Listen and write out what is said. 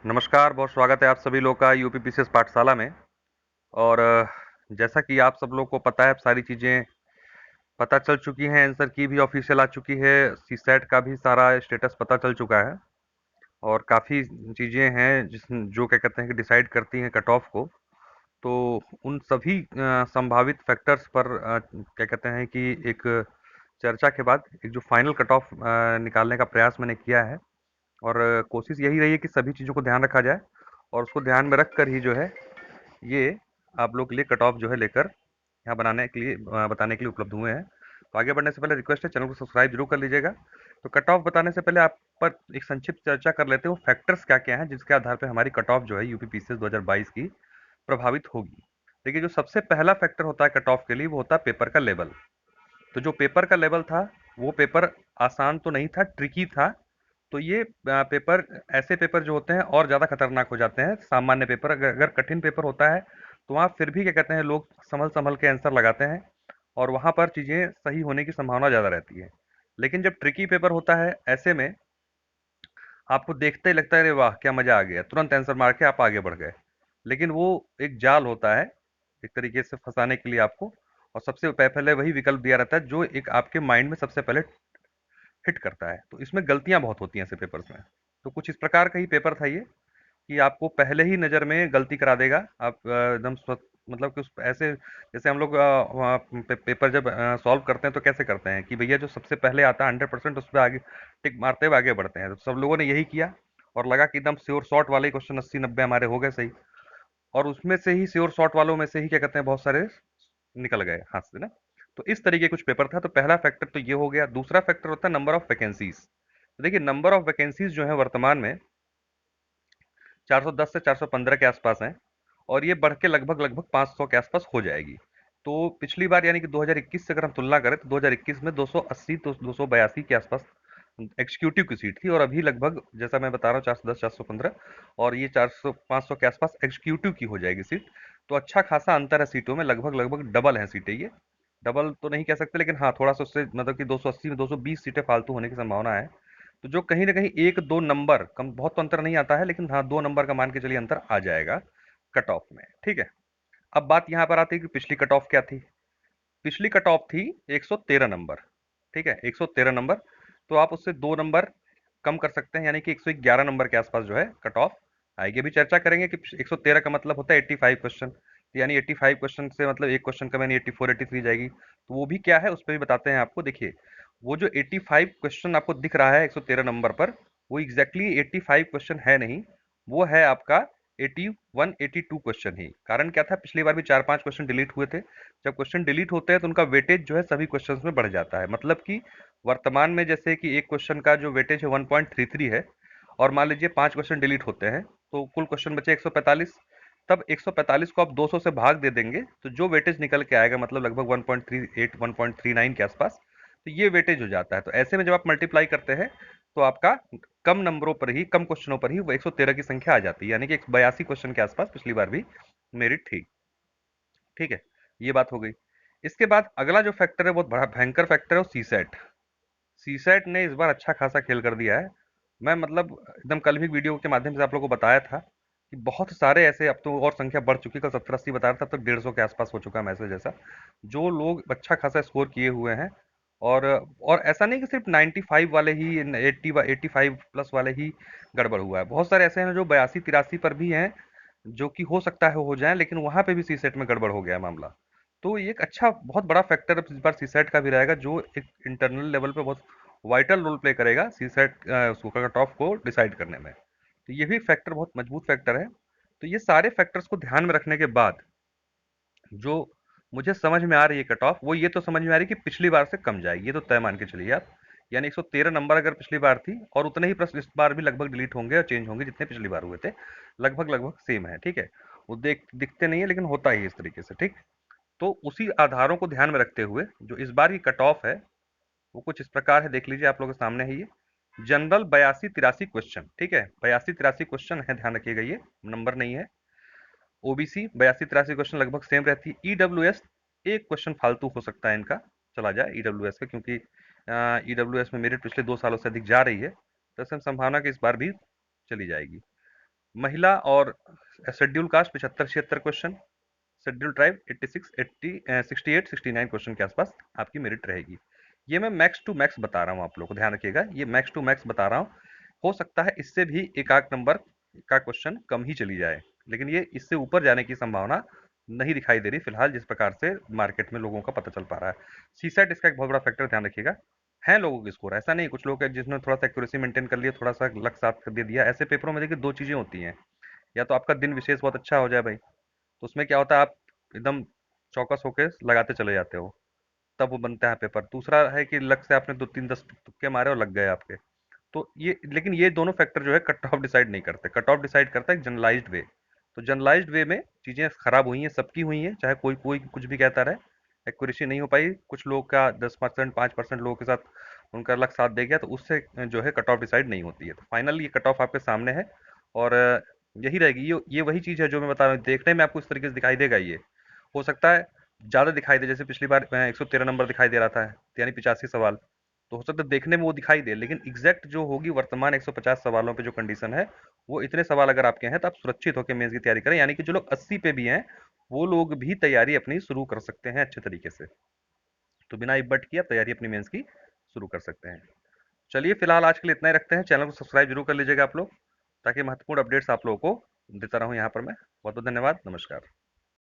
नमस्कार, बहुत स्वागत है आप सभी लोग का यूपी पीसीएस पाठशाला में। और जैसा कि आप सब लोग को पता है, सारी चीज़ें पता चल चुकी हैं, आंसर की भी ऑफिशियल आ चुकी है, सीसैट का भी सारा स्टेटस पता चल चुका है। और काफ़ी चीज़ें हैं जो क्या कहते हैं कि डिसाइड करती हैं कट ऑफ को। तो उन सभी संभावित फैक्टर्स पर क्या कहते हैं कि एक चर्चा के बाद एक जो फाइनल कट ऑफ निकालने का प्रयास मैंने किया है। और कोशिश यही रही है कि सभी चीज़ों को ध्यान रखा जाए, और उसको ध्यान में रख कर ही जो है ये आप लोग के लिए कट ऑफ जो है लेकर यहाँ बनाने के लिए बताने के लिए उपलब्ध हुए हैं। तो आगे बढ़ने से पहले रिक्वेस्ट है, चैनल को सब्सक्राइब जरूर कर लीजिएगा। तो कट ऑफ बताने से पहले आप पर एक संक्षिप्त चर्चा कर लेते हैं, वो फैक्टर्स क्या क्या हैं जिसके आधार पर हमारी कट ऑफ जो है यूपी पीसीएस 2022 की प्रभावित होगी। देखिए, जो सबसे पहला फैक्टर होता है कट ऑफ के लिए, वो होता है पेपर का लेवल। तो जो पेपर का लेवल था, वो पेपर आसान तो नहीं था, ट्रिकी था। तो ये पेपर, ऐसे पेपर जो होते हैं और ज़्यादा खतरनाक हो जाते हैं। सामान्य पेपर, अगर अगर कठिन पेपर होता है तो वहाँ फिर भी क्या कहते हैं, लोग संभल संभल के आंसर लगाते हैं और वहाँ पर चीज़ें सही होने की संभावना ज़्यादा रहती है। लेकिन जब ट्रिकी पेपर होता है, ऐसे में आपको देखते ही लगता है अरे वाह क्या मजा आ गया, तुरंत आंसर मार के आप आगे बढ़ गए। लेकिन वो एक जाल होता है, एक तरीके से फंसाने के लिए आपको। और सबसे पहले वही विकल्प दिया रहता है जो एक आपके माइंड में सबसे पहले हिट करता है। तो इसमें गलतियां बहुत होती हैं ऐसे पेपर्स में। तो कुछ इस प्रकार का ही पेपर था ये, कि आपको पहले ही नज़र में गलती करा देगा। आप एकदम मतलब कि उस ऐसे, जैसे हम लोग पेपर जब सॉल्व करते हैं तो कैसे करते हैं कि भैया जो सबसे पहले आता है 100% उस पर आगे टिक मारते हुए आगे बढ़ते हैं। तो सब लोगों ने यही किया और लगा कि एकदम श्योर शॉर्ट वाले क्वेश्चन 80-90 हमारे हो गए सही। और उसमें से ही श्योर शॉर्ट वालों में से ही क्या कहते हैं बहुत सारे निकल गए हाथ से ना। तो इस तरीके कुछ पेपर था। तो पहला फैक्टर तो ये हो गया। दूसरा फैक्टर होता है नंबर ऑफ वैकेंसीज। तो देखिए, नंबर ऑफ वैकेंसीज जो है वर्तमान में 410 से 415 के आसपास हैं, और ये बढ़ के लगभग लगभग 500 के आसपास हो जाएगी। तो पिछली बार यानी कि 2021 से अगर हम तुलना करें तो 2021 में 280 तो 282 के आसपास एग्जीक्यूटिव की सीट थी, और अभी लगभग जैसा मैं बता रहा हूँ 410 415, और ये 400 500 के आसपास एग्जीक्यूटिव की हो जाएगी सीट। तो अच्छा खासा अंतर है सीटों में, लगभग लगभग डबल है सीटें ये। डबल तो नहीं कह सकते, लेकिन हाँ थोड़ा सा उससे मतलब कि 280 में 220 सीटें फालतू होने की संभावना है। तो जो कहीं ना कहीं एक दो नंबर कम, बहुत तो अंतर नहीं आता है, लेकिन हाँ 2 नंबर का मान के चलिए अंतर आ जाएगा कट ऑफ में। ठीक है। अब बात यहाँ पर आती है कि पिछली कट ऑफ क्या थी। पिछली कट ऑफ थी 113 नंबर। ठीक है, 113 नंबर। तो आप उससे 2 नंबर कम कर सकते हैं, यानी कि 111 नंबर के आसपास जो है कट ऑफ आएगी। अभी चर्चा करेंगे कि 113 का मतलब होता है 85 क्वेश्चन। तो यानी 85 क्वेश्चन से मतलब एक क्वेश्चन का यानी 84 83 जाएगी। तो वो भी क्या है उस पर भी बताते हैं आपको। देखिए, वो जो 85 क्वेश्चन आपको दिख रहा है 113 नंबर पर, वो एग्जैक्टली 85 क्वेश्चन है नहीं, वो है आपका 81 82 क्वेश्चन ही। कारण क्या था, पिछली बार भी 4-5 क्वेश्चन डिलीट हुए थे। जब क्वेश्चन डिलीट होते हैं तो उनका वेटेज जो है सभी क्वेश्चंस में बढ़ जाता है। मतलब कि वर्तमान में जैसे कि एक क्वेश्चन का जो वेटेज है 1.33 है, और मान लीजिए 5 क्वेश्चन डिलीट होते हैं, तो कुल क्वेश्चन बचे 145। तब 145 को आप 200 से भाग दे देंगे तो जो वेटेज निकल के आएगा मतलब लगभग 1.38 1.39 के आसपास। तो ये वेटेज हो जाता है। तो ऐसे में जब आप मल्टीप्लाई करते हैं तो आपका कम नंबरों पर ही, कम क्वेश्चनों पर ही वो 113 की संख्या आ जाती है, यानी कि 82 क्वेश्चन के आसपास पिछली बार भी मेरिट थी। ठीक है, ये बात हो गई। इसके बाद अगला जो फैक्टर है बहुत बड़ा भयंकर फैक्टर है, वो सीसेट। सीसेट ने इस बार अच्छा खासा खेल कर दिया है। मैं मतलब एकदम कल भी वीडियो के माध्यम से आप लोगों को बताया था कि बहुत सारे ऐसे, अब तो और संख्या बढ़ चुकी है, कल 70-80 बता रहा था, अब तक 150 के आसपास हो चुका है मैसेज ऐसा, जो लोग अच्छा खासा स्कोर किए हुए हैं। और ऐसा नहीं कि सिर्फ 95 वाले ही, 85 प्लस वाले ही गड़बड़ हुआ है। बहुत सारे ऐसे हैं जो 82-83 पर भी हैं, जो कि हो सकता है हो जाए, लेकिन वहां पे भी सी सेट में गड़बड़ हो गया है मामला। तो ये एक अच्छा बहुत बड़ा फैक्टर इस बार सी सेट का भी रहेगा, जो एक इंटरनल लेवल पे बहुत वाइटल रोल प्ले करेगा सी सेट उसको कट ऑफ को डिसाइड करने में। तो ये भी फैक्टर बहुत मजबूत फैक्टर है। तो ये सारे फैक्टर्स को ध्यान में रखने के बाद जो मुझे समझ में आ रही है कट ऑफ, वो ये तो समझ में आ रही है कि पिछली बार से कम जाएगी, ये तो तय मान के चलिए आप। यानी 113 नंबर अगर पिछली बार थी, और उतने ही प्रश्न इस बार भी लगभग डिलीट होंगे और चेंज होंगे जितने पिछली बार हुए थे, लगभग लगभग सेम है। ठीक है, वो दिखते नहीं है लेकिन होता ही है इस तरीके से। ठीक। तो उसी आधारों को ध्यान में रखते हुए जो इस बार की कट ऑफ है वो कुछ इस प्रकार है, देख लीजिए आप लोगों के सामने है ये। General 82-83 question. ठीक है, 82-83 क्वेश्चन है, ध्यान रखिएगा, ये नंबर नहीं है। ओबीसी 82-83 क्वेश्चन लगभग सेम रहती है। ईडब्ल्यूएस एक क्वेश्चन फालतू हो सकता है इनका, चला जाए ईडब्ल्यूएस का, क्योंकि ईडब्ल्यूएस में मेरिट पिछले 2 सालों से अधिक जा रही है, तो ऐसे में संभावना कि इस बार भी चली जाएगी। महिला और schedule caste 75-76 question, schedule tribe 86 80 68 69 question के आसपास आपकी मेरिट रहेगी। ये मैं मैक्स टू मैक्स बता रहा हूँ, आप लोग को ध्यान रखिएगा, ये मैक्स टू मैक्स बता रहा हूँ। हो सकता है इससे भी एक आध नंबर का क्वेश्चन कम ही चली जाए, लेकिन ये इससे ऊपर जाने की संभावना नहीं दिखाई दे रही फिलहाल, जिस प्रकार से मार्केट में लोगों का पता चल पा रहा है। सीसेट इसका एक बहुत बड़ा फैक्टर, ध्यान रखिएगा। है लोगों के स्कोर, ऐसा नहीं, कुछ लोग हैं जिसने थोड़ा सा एक्यूरेसी मेंटेन कर लिया, थोड़ा सा लक साथ कर दे दिया। ऐसे पेपरों में देखिए दो चीजें होती हैं, या तो आपका दिन विशेष बहुत अच्छा हो जाए भाई, तो उसमें क्या होता है, आप एकदम चौकस होके लगाते चले जाते हो, तब वो बनता है पेपर। दूसरा है कि लक से आपने दो तीन दस तुक्के मारे और लग गए आपके। तो ये, लेकिन ये दोनों फैक्टर जो है कट ऑफ डिसाइड नहीं करते। कट ऑफ डिसाइड करता है एक जनरलाइज्ड वे। तो जनरलाइज्ड वे में चीजें खराब हुई हैं, सबकी हुई हैं, चाहे कोई कोई कुछ भी कहता रहे, एक्यूरेसी नहीं हो पाई, कुछ लोग का 10% 5% लोगों के साथ उनका लक साथ दे गया, तो उससे जो है कट ऑफ डिसाइड नहीं होती है। तो फाइनल ये कट ऑफ आपके सामने है, और यही रहेगी। ये वही चीज है जो मैं बता रहा हूँ, देखने में आपको इस तरीके से दिखाई देगा। ये हो सकता है ज्यादा दिखाई दे, जैसे पिछली बार 113 नंबर दिखाई दे रहा था, यानी 85 सवाल, तो हो सकता है देखने में वो दिखाई दे, लेकिन एग्जैक्ट जो होगी वर्तमान 150 सवालों पे जो कंडीशन है, वो इतने सवाल अगर आपके हैं तो आप सुरक्षित होकर मेंस की तैयारी करें। यानी कि जो लोग 80 पे भी हैं, वो लोग भी तैयारी अपनी शुरू कर सकते हैं अच्छे तरीके से। तो बिना इब्बट किए आप तैयारी अपनी मेंस की शुरू कर सकते हैं। चलिए फिलहाल आज के लिए इतना ही रखते हैं। चैनल को सब्सक्राइब जरूर कर लीजिएगा आप लोग, ताकि महत्वपूर्ण अपडेट्स आप लोगों को देता रहूं यहाँ पर मैं। बहुत बहुत धन्यवाद, नमस्कार।